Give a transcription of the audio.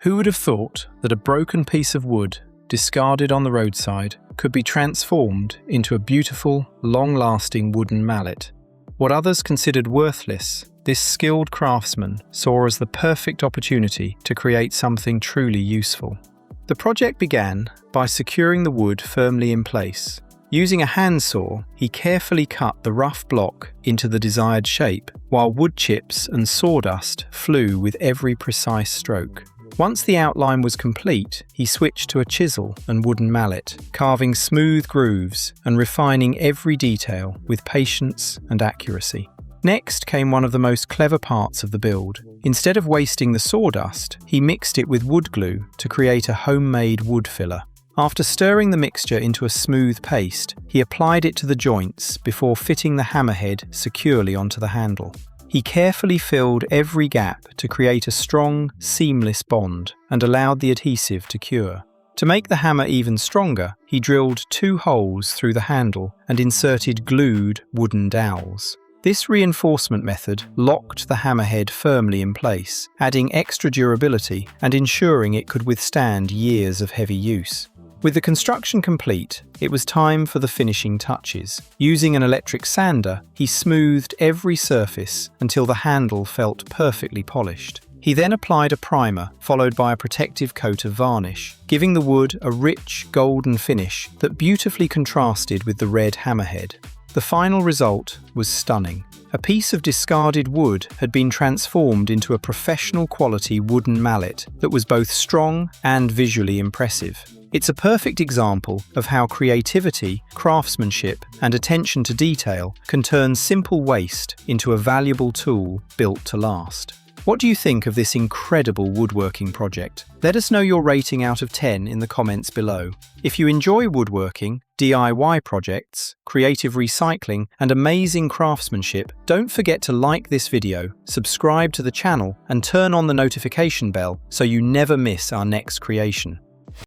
Who would have thought that a broken piece of wood, discarded on the roadside, could be transformed into a beautiful, long-lasting wooden mallet? What others considered worthless, this skilled craftsman saw as the perfect opportunity to create something truly useful. The project began by securing the wood firmly in place. Using a handsaw, he carefully cut the rough block into the desired shape, while wood chips and sawdust flew with every precise stroke. Once the outline was complete, he switched to a chisel and wooden mallet, carving smooth grooves and refining every detail with patience and accuracy. Next came one of the most clever parts of the build. Instead of wasting the sawdust, he mixed it with wood glue to create a homemade wood filler. After stirring the mixture into a smooth paste, he applied it to the joints before fitting the hammerhead securely onto the handle. He carefully filled every gap to create a strong, seamless bond and allowed the adhesive to cure. To make the hammer even stronger, he drilled 2 holes through the handle and inserted glued wooden dowels. This reinforcement method locked the hammerhead firmly in place, adding extra durability and ensuring it could withstand years of heavy use. With the construction complete, it was time for the finishing touches. Using an electric sander, he smoothed every surface until the handle felt perfectly polished. He then applied a primer, followed by a protective coat of varnish, giving the wood a rich, golden finish that beautifully contrasted with the red hammerhead. The final result was stunning. A piece of discarded wood had been transformed into a professional-quality wooden mallet that was both strong and visually impressive. It's a perfect example of how creativity, craftsmanship, and attention to detail can turn simple waste into a valuable tool built to last. What do you think of this incredible woodworking project? Let us know your rating out of 10 in the comments below. If you enjoy woodworking, DIY projects, creative recycling, and amazing craftsmanship, don't forget to like this video, subscribe to the channel, and turn on the notification bell so you never miss our next creation.